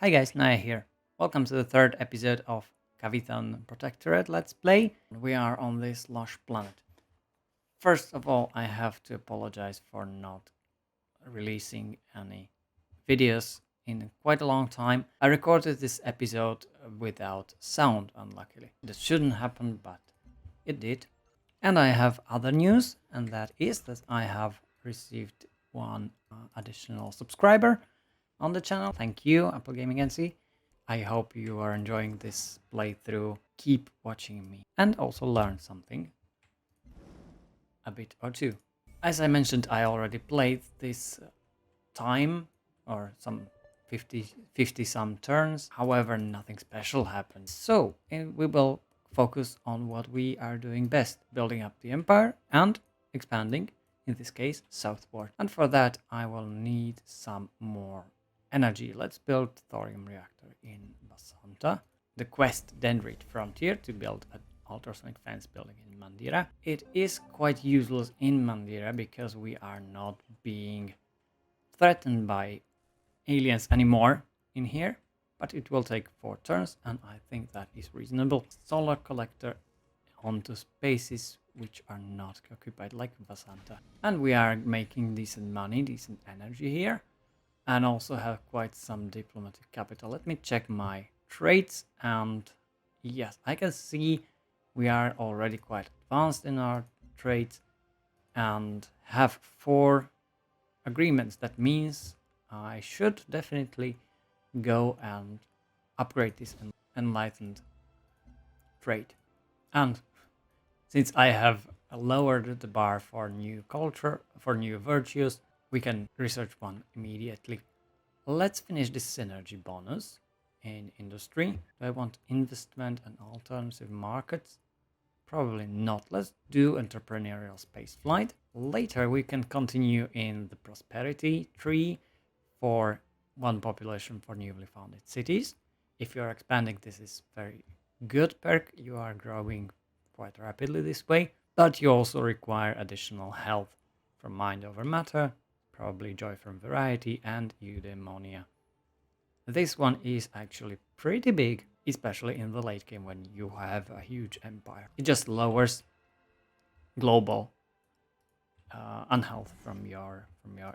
Hi guys, Naya here. Welcome to the third episode of Kavitan Protectorate Let's Play. We are on this lush planet. First of all, I have to apologize for not releasing any videos in quite a long time. I recorded this episode without sound, unluckily. This shouldn't happen, but it did. And I have other news, and that is that I have received one additional subscriber on the channel. Thank you, Apple Gaming NC. I hope you are enjoying this playthrough. Keep watching me and also learn something a bit or two. As I mentioned, I already played this time or some 50 some turns. However, nothing special happened. So we will focus on what we are doing best, building up the empire and expanding, in this case, southward. And for that, I will need some more energy. Let's build thorium reactor in Basanta. The quest Dendrite Frontier to build an ultrasonic fence building in Mandira. It is quite useless in Mandira because we are not being threatened by aliens anymore in here, but it will take 4 turns and I think that is reasonable. Solar collector onto spaces which are not occupied like Basanta. And we are making decent money, decent energy here, and also have quite some diplomatic capital. Let me check my traits, and yes, I can see we are already quite advanced in our traits and have 4 agreements. That means I should definitely go and upgrade this enlightened trait. And since I have lowered the bar for new culture, for new virtues, we can research one immediately. Let's finish this synergy bonus in industry. Do I want investment and alternative markets? Probably not. Let's do entrepreneurial spaceflight. Later we can continue in the prosperity tree for one population for newly founded cities. If you're expanding, this is very good perk. You are growing quite rapidly this way, but you also require additional health from mind over matter, probably joy from variety, and eudaimonia. This one is actually pretty big, especially in the late game when you have a huge empire. It just lowers global unhealth from your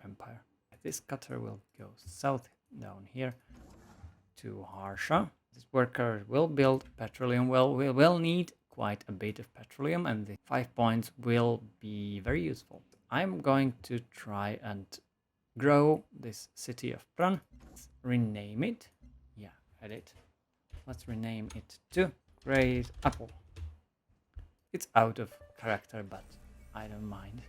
empire. This cutter will go south down here to Harsha. This worker will build petroleum well. We will need quite a bit of petroleum, and the 5 points will be very useful. I'm going to try and grow this city of Pran. Let's rename it. Yeah, edit. Let's rename it to Great Apple. It's out of character, but I don't mind.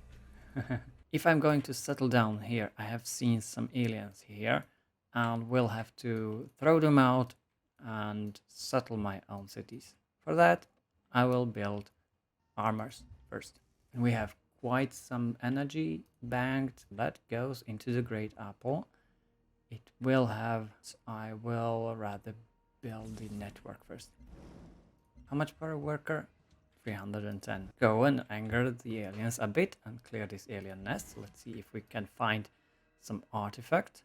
If I'm going to settle down here, I have seen some aliens here, and will have to throw them out and settle my own cities. For that, I will build armors first. And we have quite some energy banked that goes into the Great Apple. It will have, so I will rather build the network first. How much per worker? 310. Go and anger the aliens a bit and clear this alien nest. Let's see if we can find some artifact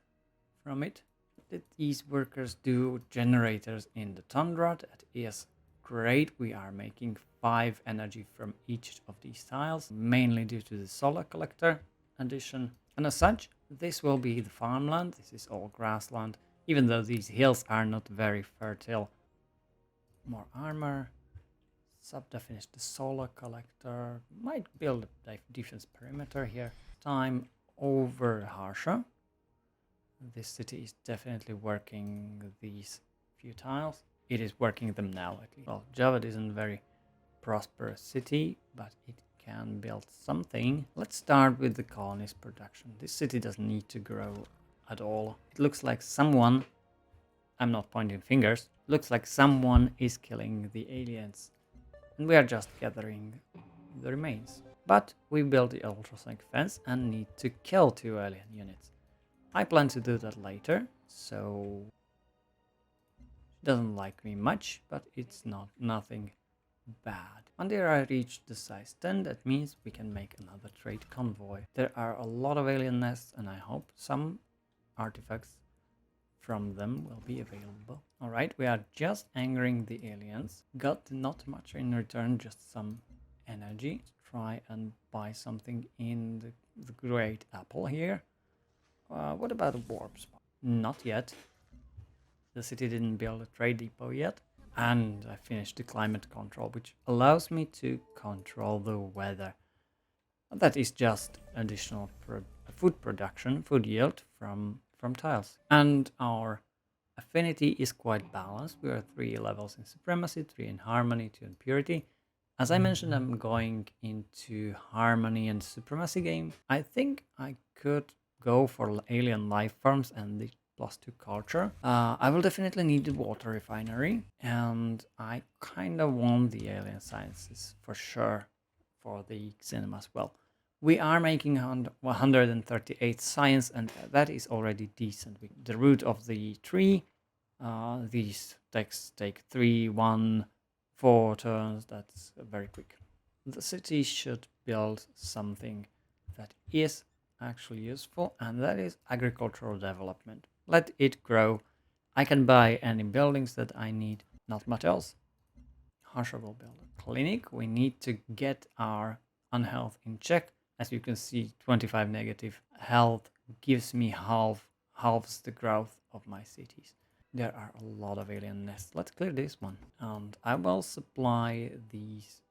from it. Did these workers do generators in the tundra? That is great. We are making 5 energy from each of these tiles, mainly due to the solar collector addition. And as such, this will be the farmland. This is all grassland, even though these hills are not very fertile. More armor. Sub-definish the solar collector. Might build a defense perimeter here. Time over Harsha. This city is definitely working these few tiles. It is working them now at least. Well, Javad isn't a very prosperous city, but it can build something. Let's start with the colonist production. This city doesn't need to grow at all. It looks like someone, I'm not pointing fingers, looks like someone is killing the aliens. And we are just gathering the remains. But we built the ultrasonic fence and need to kill 2 alien units. I plan to do that later, so she doesn't like me much, but it's nothing bad. And there I reached the size 10, that means we can make another trade convoy. There are a lot of alien nests, and I hope some artifacts from them will be available. All right, we are just angering the aliens. Got not much in return, just some energy. Try and buy something in the Great Apple here. What about a warp spot? Not yet. The city didn't build a trade depot yet. And I finished the climate control, which allows me to control the weather. That is just additional food production, food yield from tiles. And our affinity is quite balanced. We are 3 levels in supremacy, 3 in harmony, 2 in purity. As I mentioned, I'm going into harmony and supremacy game. I think I could go for alien life forms and the +2 culture. I will definitely need the water refinery, and I kind of want the alien sciences for sure for the cinema as well. We are making 138 science, and that is already decent. The root of the tree, these texts take 3, 1, 4 turns. That's very quick. The city should build something that is actually useful, and that is agricultural development. Let it grow. I can buy any buildings that I need, not much else. Harsha will build a clinic. We need to get our unhealth in check. As you can see, 25 negative health gives me halves the growth of my cities. There are a lot of alien nests. Let's clear this one. And I will supply these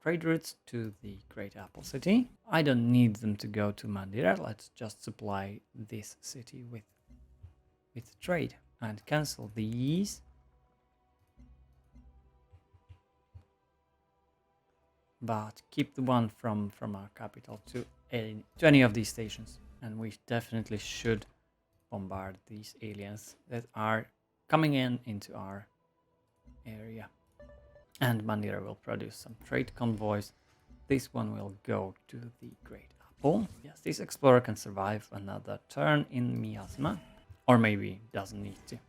trade routes to the Great Apple City. I don't need them to go to Mandira. Let's just supply this city with trade and cancel these. But keep the one from our capital to any of these stations. And we definitely should bombard these aliens that are coming into our area. And Mandira will produce some trade convoys. This one will go to the Great Apple. Yes, this explorer can survive another turn in Miasma. Or maybe doesn't need to.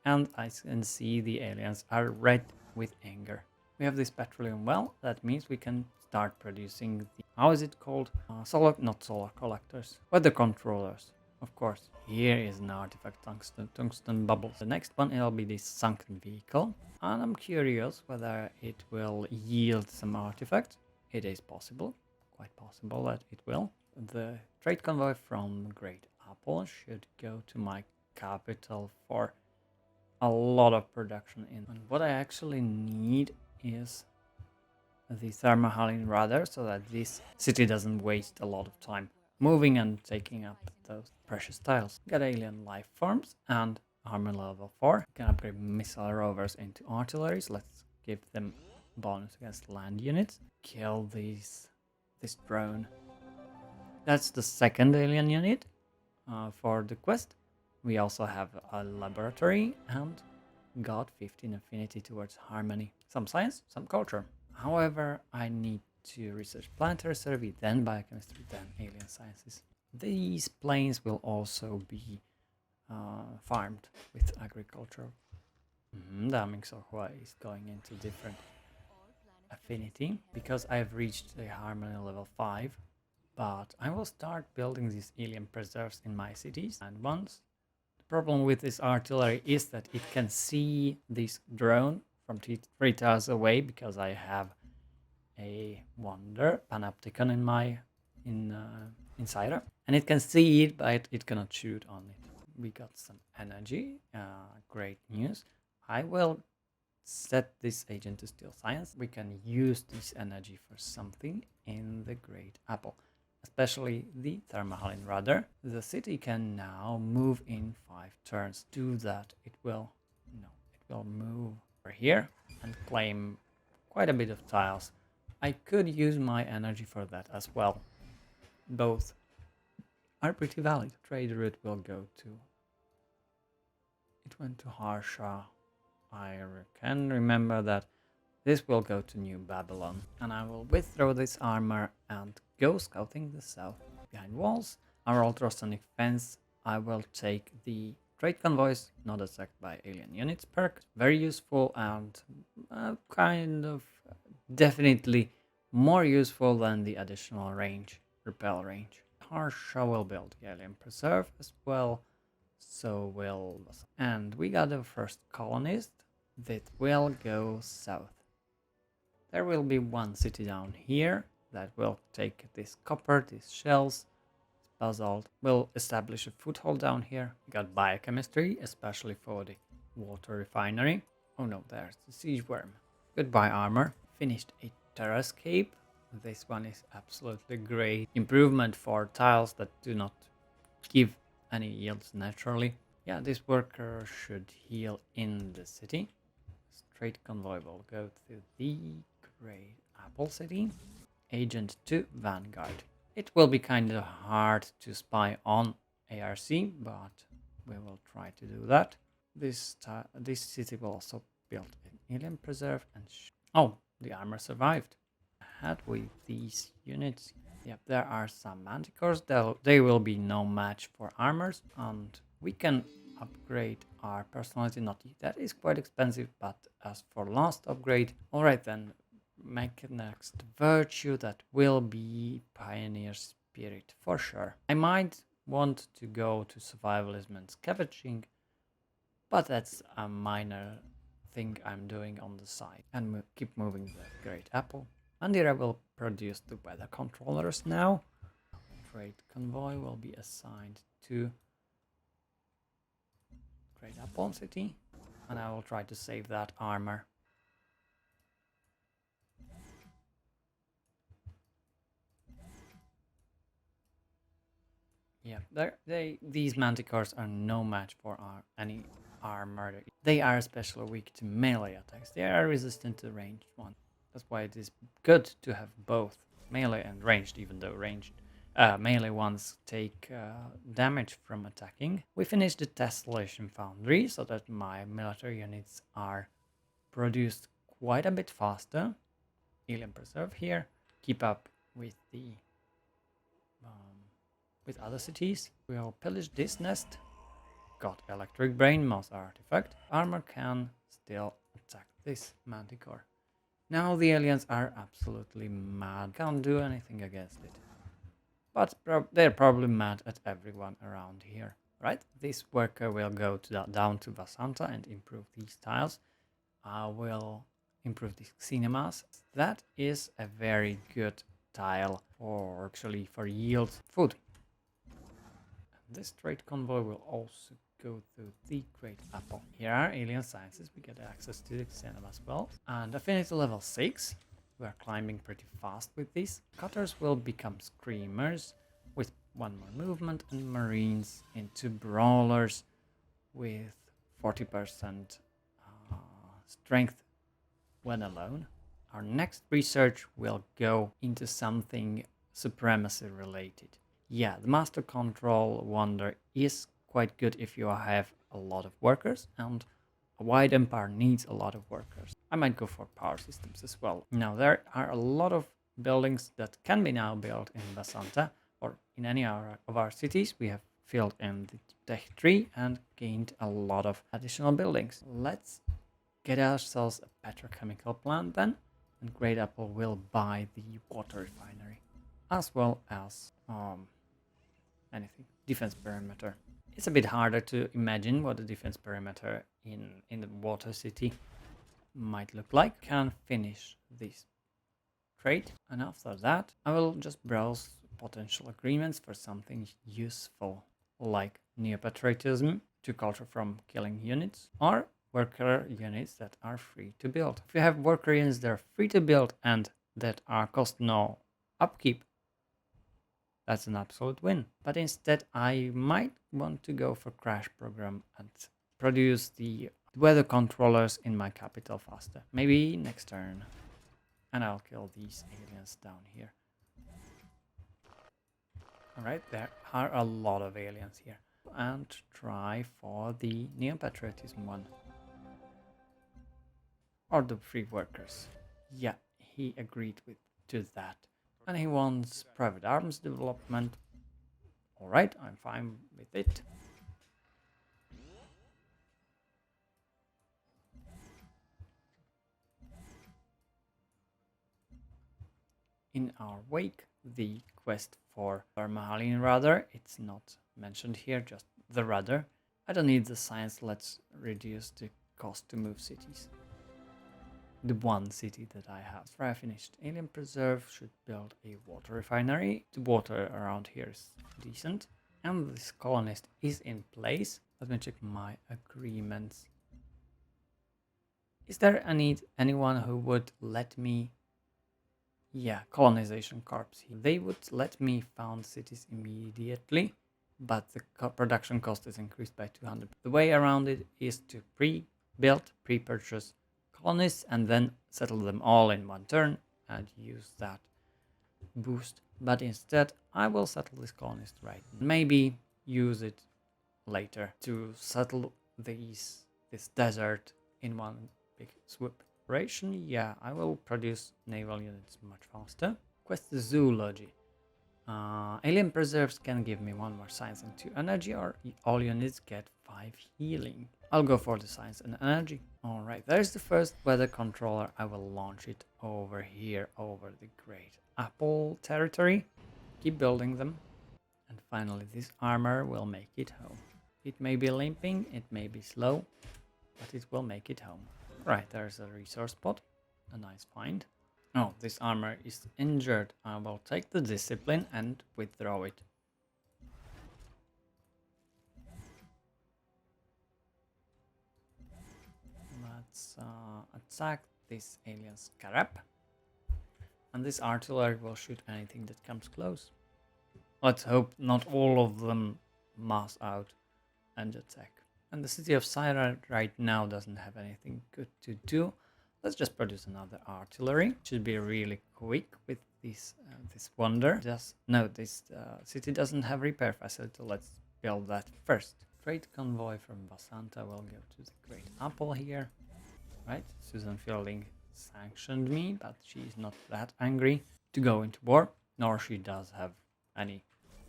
And I can see the aliens are red with anger. We have this petroleum well. That means we can start producing the, how is it called? Not solar collectors, weather controllers. Of course, here is an artifact, tungsten bubbles. The next one will be this sunken vehicle. And I'm curious whether it will yield some artifacts. It is possible, quite possible that it will. The trade convoy from Great Apple should go to my capital for a lot of production in. And what I actually need is the thermohaline radar, so that this city doesn't waste a lot of time moving and taking up those precious tiles. Got alien life forms and armor level 4. Can upgrade missile rovers into artilleries. Let's give them bonus against land units. Kill this drone. That's the second alien unit for the quest. We also have a laboratory and got 15 affinity towards harmony. Some science, some culture. However, I need to research planetary survey, then biochemistry, then alien sciences. These planes will also be farmed with agriculture. That means Sohua is going into different affinity because I've reached a harmony level 5. But I will start building these alien preserves in my cities. And once, the problem with this artillery is that it can see this drone from 3 tiles away, because I have a wonder panopticon inside her, and it can see it, but it cannot shoot on it. We got some energy. Great news. I will set this agent to steal science. We can use this energy for something in the Great Apple, especially the thermohaline radar. The city can now move in 5 turns. Do that. It will move over here and claim quite a bit of tiles. I could use my energy for that as well. Both are pretty valid. Trade route will go to... It went to Harsha. I can remember that this will go to New Babylon. And I will withdraw this armor and go scouting the south. Behind walls, our ultrasonic fence. I will take the trade convoys, not attacked by alien units perk. Very useful and kind of definitely more useful than the additional range, repel range. Harsha will build the alien preserve as well, so will. And we got the first colonist that will go south. There will be one city down here that will take this copper, these shells, basalt, will establish a foothold down here. We got biochemistry, especially for the water refinery. Oh no, there's the siege worm. Goodbye armor. Finished a terrascape. This one is absolutely great. Improvement for tiles that do not give any yields naturally. Yeah, this worker should heal in the city. Straight convoy will go to the Great Apple City. Agent to Vanguard. It will be kind of hard to spy on ARC, but we will try to do that. This city will also build an alien preserve and oh, the armor survived. Ahead with these units. Yep, there are some manticores. They will be no match for armors, and we can upgrade our personality. Not that is quite expensive, but as for last upgrade, all right then. Make next virtue that will be pioneer spirit for sure. I might want to go to survivalism and scavenging, but that's a minor thing I'm doing on the side. And keep moving the Great Apple. Mandira will produce the weather controllers now. Trade convoy will be assigned to Great Apple City, and I will try to save that armor. Yeah, these manticores are no match for any armor. They are especially weak to melee attacks. They are resistant to ranged ones. That's why it is good to have both melee and ranged, even though melee ones take damage from attacking. We finished the tessellation foundry so that my military units are produced quite a bit faster. Alien preserve here. Keep up with the with other cities. We'll pillage this nest. Got electric brain moss artifact. Armor can still attack this manticore. Now the aliens are absolutely mad. Can't do anything against it. But they're probably mad at everyone around here. Right? This worker will go down to Vasanta and improve these tiles. I will improve the cinemas. That is a very good tile for yield food. This trade convoy will also go through the Great Apple. Here are alien sciences. We get access to the cinema as well. And affinity level 6. We are climbing pretty fast with this. Cutters will become screamers with 1 more movement, and marines into brawlers with 40% strength when alone. Our next research will go into something supremacy related. Yeah, the master control wonder is quite good if you have a lot of workers, and a wide empire needs a lot of workers. I might go for power systems as well. Now, there are a lot of buildings that can be now built in Basanta or in any of our cities. We have filled in the tech tree and gained a lot of additional buildings. Let's get ourselves a petrochemical plant then, and Great Apple will buy the water refinery as well as anything. Defense perimeter. It's a bit harder to imagine what the defense perimeter in the water city might look like. Can finish this trade, and after that I will just browse potential agreements for something useful like neopatriotism to culture from killing units, or worker units that are free to build. If you have worker units that are free to build and that are cost no upkeep, that's an absolute win. But instead, I might want to go for crash program and produce the weather controllers in my capital faster. Maybe next turn. And I'll kill these aliens down here. Alright, there are a lot of aliens here. And try for the neopatriotism one. Or the free workers. Yeah, he agreed to that. And he wants private arms development. Alright, I'm fine with it. In our wake, the quest for Mahalian rudder. It's not mentioned here, just the rudder. I don't need the science, let's reduce the cost to move cities. The one city that I have. After I finished Alien Preserve, should build a water refinery. The water around here is decent. And this colonist is in place. Let me check my agreements. Is there anyone who would let me... Yeah, colonization corps. They would let me found cities immediately, but the production cost is increased by 200. The way around it is to pre-build, pre-purchase colonists and then settle them all in one turn and use that boost. But instead, I will settle this colonist right. Maybe use it later to settle this desert in one big swoop. Operation, yeah, I will produce naval units much faster. Quest zoology. Alien preserves can give me 1 more science and 2 energy, or all units get 5 healing. I'll go for the science and energy. Alright, there's the first weather controller. I will launch it over here, over the Great Apple territory. Keep building them. And finally, this armor will make it home. It may be limping, it may be slow, but it will make it home. Right, there's a resource spot. A nice find. Oh, this armor is injured. I will take the discipline and withdraw it. Let's attack this alien scarab. And this artillery will shoot anything that comes close. Let's hope not all of them mass out and attack. And the city of Syra right now doesn't have anything good to do. Let's just produce another artillery. Should be really quick with this wonder. This city doesn't have repair facility. Let's build that first. Freight convoy from Basanta will go to the Great Apple here. Right, Susan Fielding sanctioned me, but she's not that angry to go into war, nor she does have any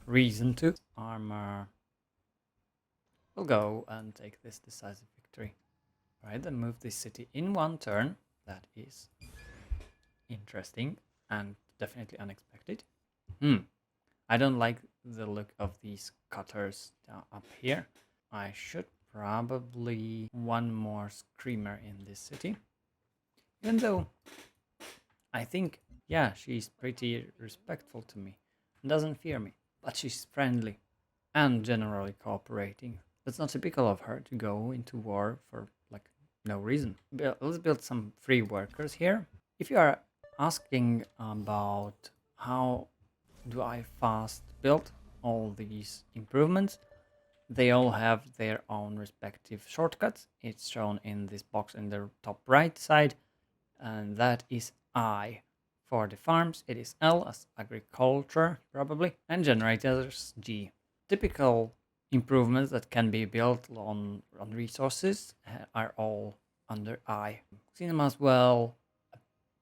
reason to. Armor will go and take this decisive victory. Right, then move this city in one turn. That is interesting and definitely unexpected. I don't like the look of these cutters up here. I should probably 1 more screamer in this city. Even though I think, yeah, she's pretty respectful to me and doesn't fear me, but she's friendly and generally cooperating. That's not typical of her to go into war for like no reason. Let's build some free workers here. If you are asking about how do I fast build all these improvements, they all have their own respective shortcuts. It's shown in this box in the top right side, and that is I for the farms. It is L as agriculture probably, and generators G. Typical improvements that can be built on resources are all under I. Cinema as well, a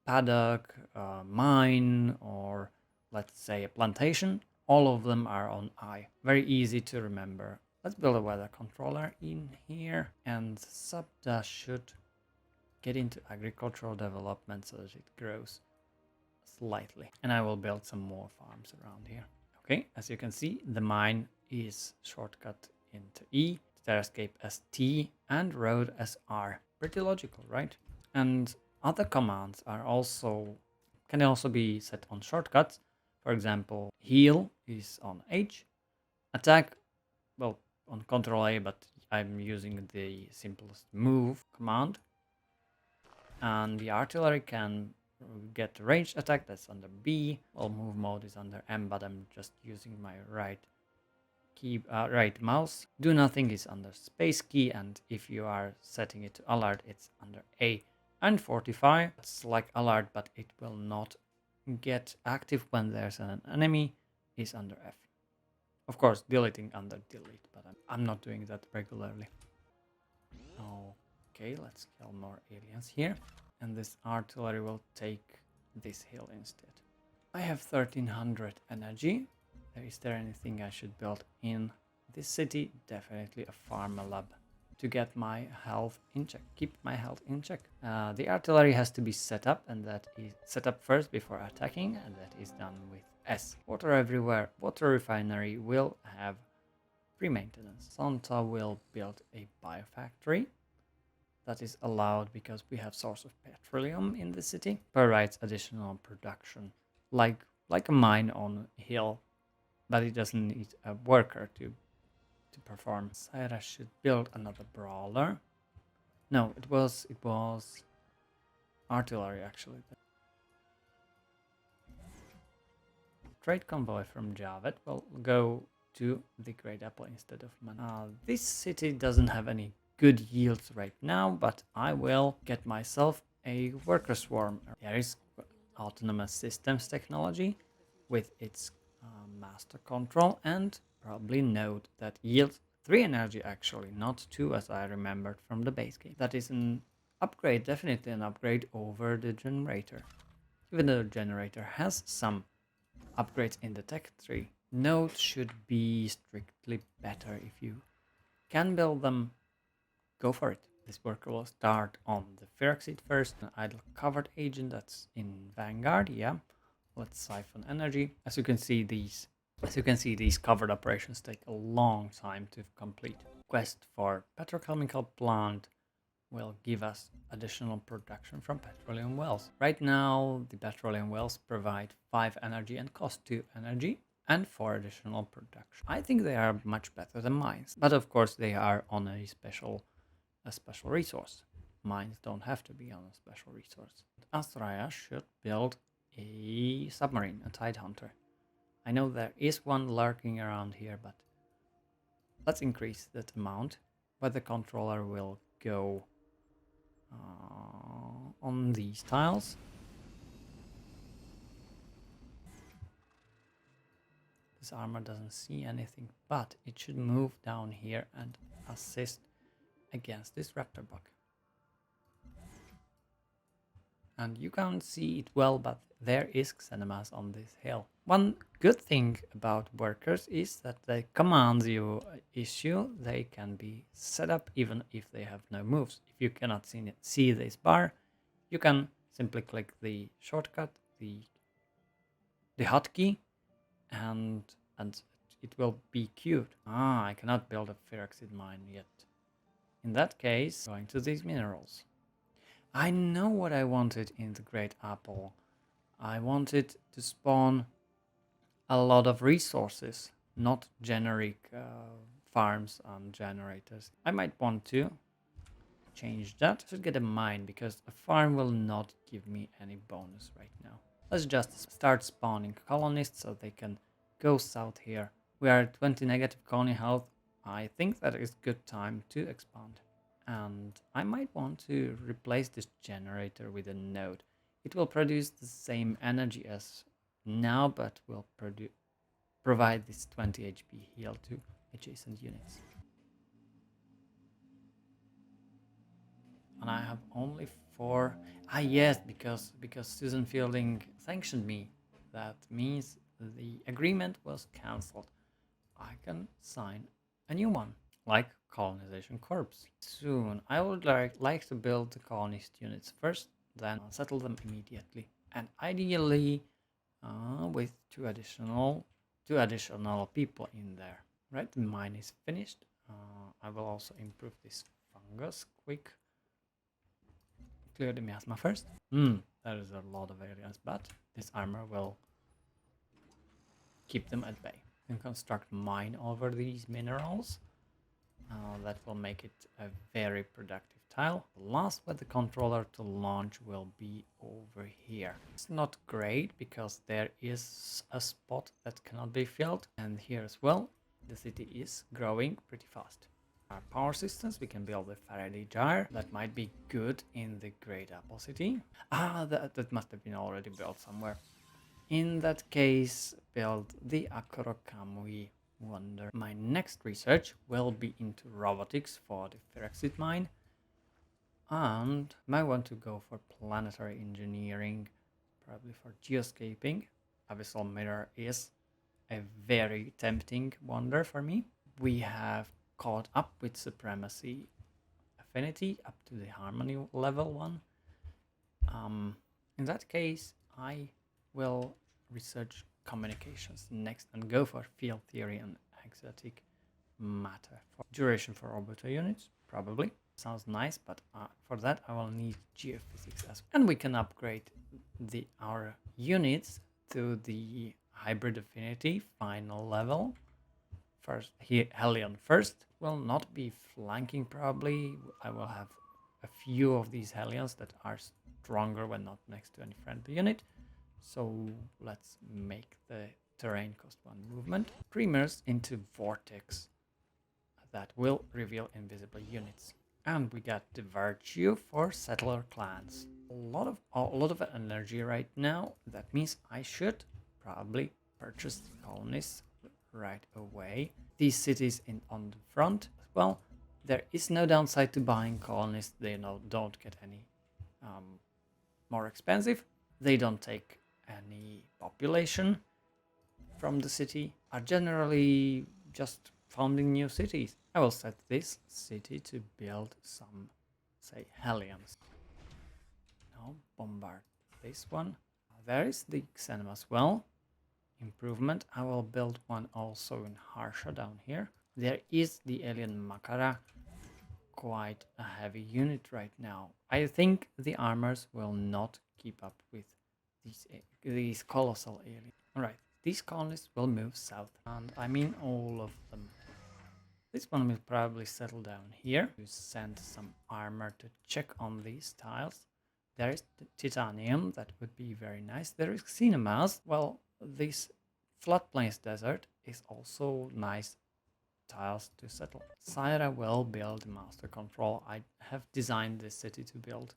paddock, a mine, or let's say a plantation, all of them are on I. Very easy to remember. Let's build a weather controller in here, and Subda should get into agricultural development so that it grows slightly. And I will build some more farms around here. Okay, as you can see, the mine is shortcut into E, Terrascape as T, and road as R. Pretty logical, right? And other commands are can also be set on shortcuts. For example, heal is on H, attack, well, on Control A, but I'm using the simplest move command. And the artillery can get ranged attack, that's under B. Well, move mode is under M, but I'm just using my right mouse. Do nothing is under space key, and if you are setting it to alert, it's under A. And fortify, it's like alert, but it will not get active when there's an enemy, is under F. Of course, deleting under delete, but I'm not doing that regularly. Okay, let's kill more aliens here. And this artillery will take this hill instead. I have 1300 energy. Is there anything I should build in this city? Definitely a pharma lab to get my health in check, keep my health in check. The artillery has to be set up, and that is set up first before attacking, and that is done with S. Water everywhere. Water refinery will have pre-maintenance. Santa will build a biofactory that is allowed because we have source of petroleum in the city. Provides additional production, like a mine on a hill, but it doesn't need a worker to perform. Saira should build another brawler. No, it was artillery actually. Trade convoy from Javed will go to the Great Apple instead of Man. This city doesn't have any good yields right now, but I will get myself a worker swarm. There is autonomous systems technology with its master control, and probably node that yields 3 energy actually, not 2 as I remembered from the base game. That is an upgrade, definitely an upgrade over the generator. Even though the generator has some upgrades in the tech tree, nodes should be strictly better. If you can build them, go for it. This worker will start on the Feroxide first, an idle covered agent that's in Vanguard. Yeah, let's siphon energy. As you can see, these covered operations take a long time to complete. Quest for petrochemical plant will give us additional production from petroleum wells. Right now, the petroleum wells provide 5 energy and cost 2 energy and 4 additional production. I think they are much better than mines, but of course they are on a special resource. Mines don't have to be on a special resource. Astraya should build a submarine, a Tide Hunter. I know there is one lurking around here, but let's increase that amount. But the controller will go on these tiles. This armor doesn't see anything, but it should move down here and assist against this raptor bug. And you can't see it well, but there is Xenemass on this hill. One good thing about workers is that the commands you issue, they can be set up even if they have no moves. If you cannot see this bar, you can simply click the shortcut, the hotkey, and it will be queued. I cannot build a Feroxide mine yet. In that case, going to these minerals. I know what I wanted in the Great Apple. I wanted to spawn a lot of resources, not generic farms and generators. I might want to change that. I should get a mine because a farm will not give me any bonus right now. Let's just start spawning colonists so they can go south here. We are at 20 negative colony health. I think that is good time to expand. And I might want to replace this generator with a node. It will produce the same energy as now, but will provide this 20 HP heal to adjacent units. And I have only 4. Yes, because Susan Fielding sanctioned me. That means the agreement was cancelled. I can sign a new one, like Colonization Corps. Soon, I would like to build the colonist units first, then settle them immediately, and ideally with two additional people in there. Right, the mine is finished. I will also improve this fungus quick. Clear the miasma first. There is a lot of areas, but this armor will keep them at bay. You can construct mine over these minerals. That will make it a very productive tile. The last with the controller to launch will be over here. It's not great because there is a spot that cannot be filled, and here as well the city is growing pretty fast. Our power systems, we can build a Faraday jar. That might be good in the Great Apple City. That must have been already built somewhere. In that case, build the Akuro Kamui Wonder. My next research will be into robotics for the Feroxide mine, and might want to go for planetary engineering, probably for geoscaping. Abyssal Mirror is a very tempting wonder for me. We have caught up with Supremacy Affinity up to the Harmony level 1. In that case, I will research communications next and go for field theory and exotic matter. For duration for orbital units, probably. Sounds nice, but for that I will need geophysics as well. And we can upgrade our units to the hybrid affinity final level. First, here, Hellion first will not be flanking probably. I will have a few of these Hellions that are stronger when not next to any friendly unit. So let's make the terrain cost 1 movement. Creamers into Vortex. That will reveal invisible units. And we got the Virtue for Settler Clans. A lot of energy right now. That means I should probably purchase colonists right away. These cities on the front as well. There is no downside to buying colonists. They don't get any more expensive. They don't take any population from the city. Are generally just founding new cities. I will set this city to build some, say, Hellions. Now bombard this one. There is the Xenom as well. Improvement. I will build one also in Harsha down here. There is the alien Makara. Quite a heavy unit right now. I think the armors will not keep up with these colossal aliens. Alright, these colonists will move south. And I mean all of them. This one will probably settle down here to send some armor to check on these tiles. There is the titanium, that would be very nice. There is Xenomars. Well, this floodplains desert is also nice tiles to settle. Syra will build master control. I have designed this city to build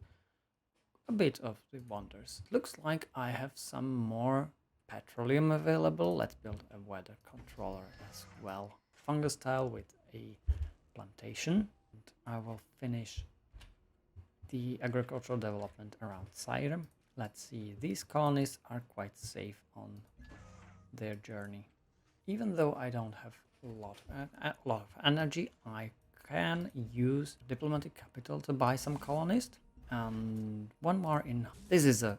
a bit of the wonders. Looks like I have some more petroleum available. Let's build a weather controller as well. Fungus tile with a plantation. And I will finish the agricultural development around Syra. Let's see, these colonies are quite safe on their journey. Even though I don't have a lot of energy, I can use diplomatic capital to buy some colonists. And one more in. This is a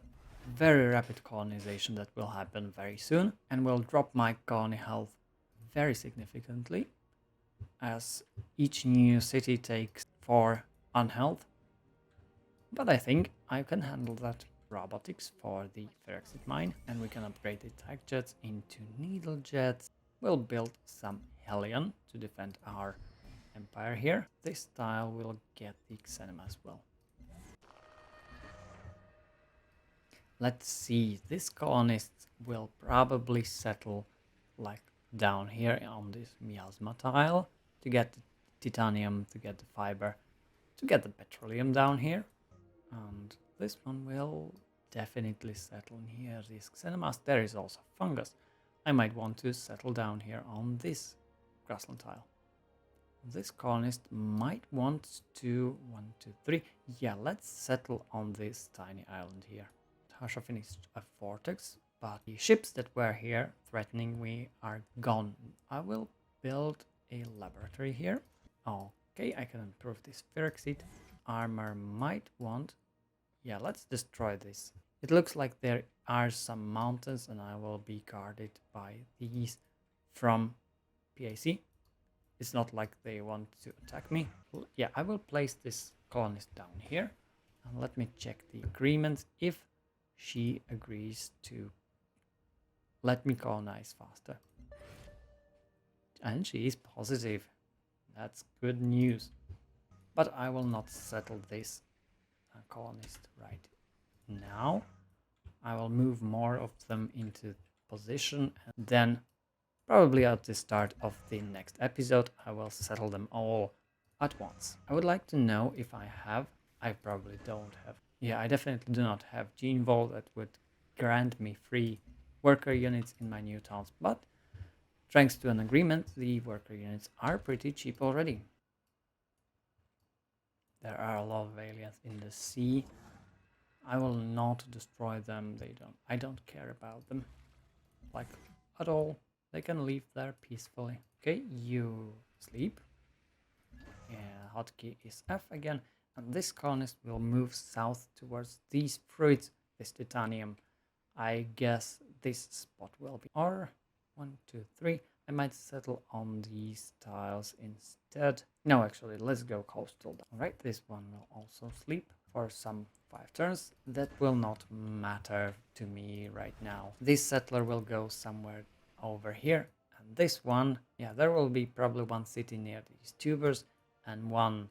very rapid colonization that will happen very soon and will drop my colony health very significantly, as each new city takes 4 unhealth. But I think I can handle that. Robotics for the Ferrexit mine, and we can upgrade the attack jets into needle jets. We'll build some Hellion to defend our empire here. This tile will get the Xenom as well. Let's see, this colonist will probably settle like down here on this miasma tile to get the titanium, to get the fiber, to get the petroleum down here. And this one will definitely settle in here. This Xenomas, there is also fungus. I might want to settle down here on this grassland tile. This colonist might want to 1, 2, 3. Yeah, let's settle on this tiny island here. Harsha finished a vortex, but the ships that were here threatening me are gone. I will build a laboratory here. Okay, I can improve this Ferrexit. Armor might want. Yeah, let's destroy this. It looks like there are some mountains and I will be guarded by these from PAC. It's not like they want to attack me. Yeah, I will place this colonist down here. And let me check the agreement if she agrees to let me colonize faster. And she is positive. That's good news. But I will not settle this colonist right now. I will move more of them into position, and then probably at the start of the next episode I will settle them all at once. I would like to know if I probably don't have. Yeah, I definitely do not have Gene Vault that would grant me free worker units in my new towns, but thanks to an agreement, the worker units are pretty cheap already. There are a lot of aliens in the sea. I will not destroy them. I don't care about them, like, at all. They can live there peacefully. Okay, you sleep. Yeah, hotkey is F again. And this colonist will move south towards these fruits, this titanium. I guess this spot will be R. 1, 2, 3. I might settle on these tiles instead. No, actually, let's go coastal. Alright, this one will also sleep for some 5 turns. That will not matter to me right now. This settler will go somewhere over here. And this one, yeah, there will be probably one city near these tubers and one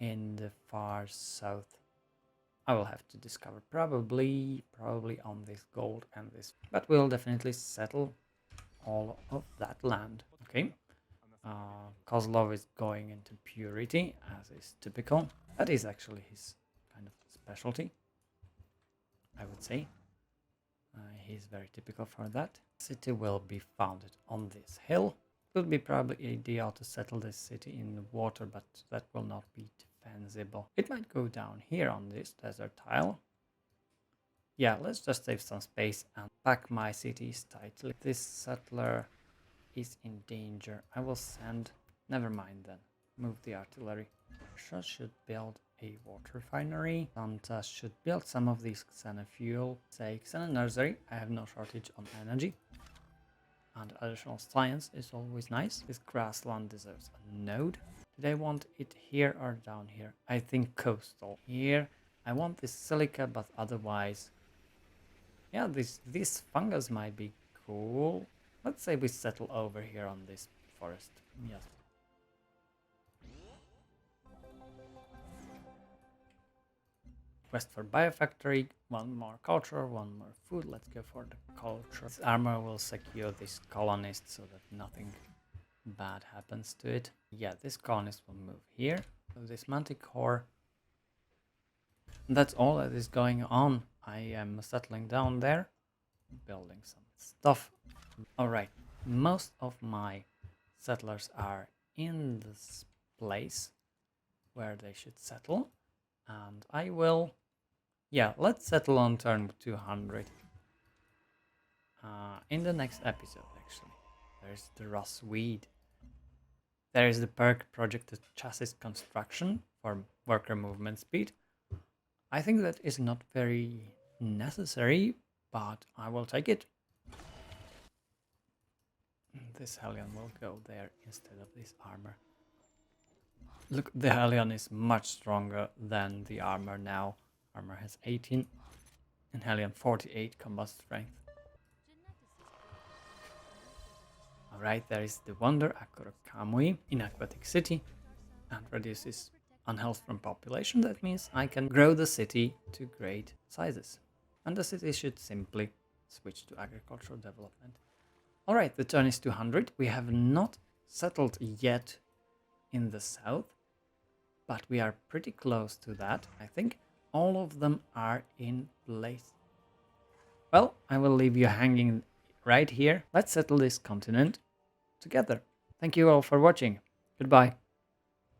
in the far south. I will have to discover probably on this gold and this, but we'll definitely settle all of that land. Okay, Kozlov is going into purity, as is typical. That is actually his kind of specialty, I would say. He's very typical for that. City will be founded on this hill. It would be probably ideal to settle this city in the water, but that will not be defensible. It might go down here on this desert tile. Yeah, let's just save some space and pack my cities tightly. This settler is in danger. I will send... Never mind then. Move the artillery. Russia should build a water refinery. Santa should build some of these xenofuel. Say Xeno nursery. I have no shortage on energy. And additional science is always nice. This grassland deserves a node. Did I want it here or down here? I think coastal. Here. I want this silica, but otherwise... Yeah, this fungus might be cool. Let's say we settle over here on this forest. Yes. Quest for biofactory, one more culture, one more food. Let's go for the culture. This armor will secure this colonist so that nothing bad happens to it. Yeah, this colonist will move here. So this manticore. That's all that is going on. I am settling down there, building some stuff. Alright, most of my settlers are in this place where they should settle. And I will... Yeah, let's settle on turn 200. In the next episode, actually. There's the Ross Weed. There is the perk projected chassis construction for worker movement speed. I think that is not very necessary, but I will take it. This Hellion will go there instead of this armor. Look, the Hellion is much stronger than the armor now. Armor has 18 and Hellion 48 combat strength. Alright, there is the Wonder Akura Kamui in Aquatic City and reduces unhealth from population. That means I can grow the city to great sizes. And the city should simply switch to agricultural development. Alright, the turn is 200. We have not settled yet in the south, but we are pretty close to that. I think all of them are in place. Well, I will leave you hanging right here. Let's settle this continent together. Thank you all for watching. Goodbye.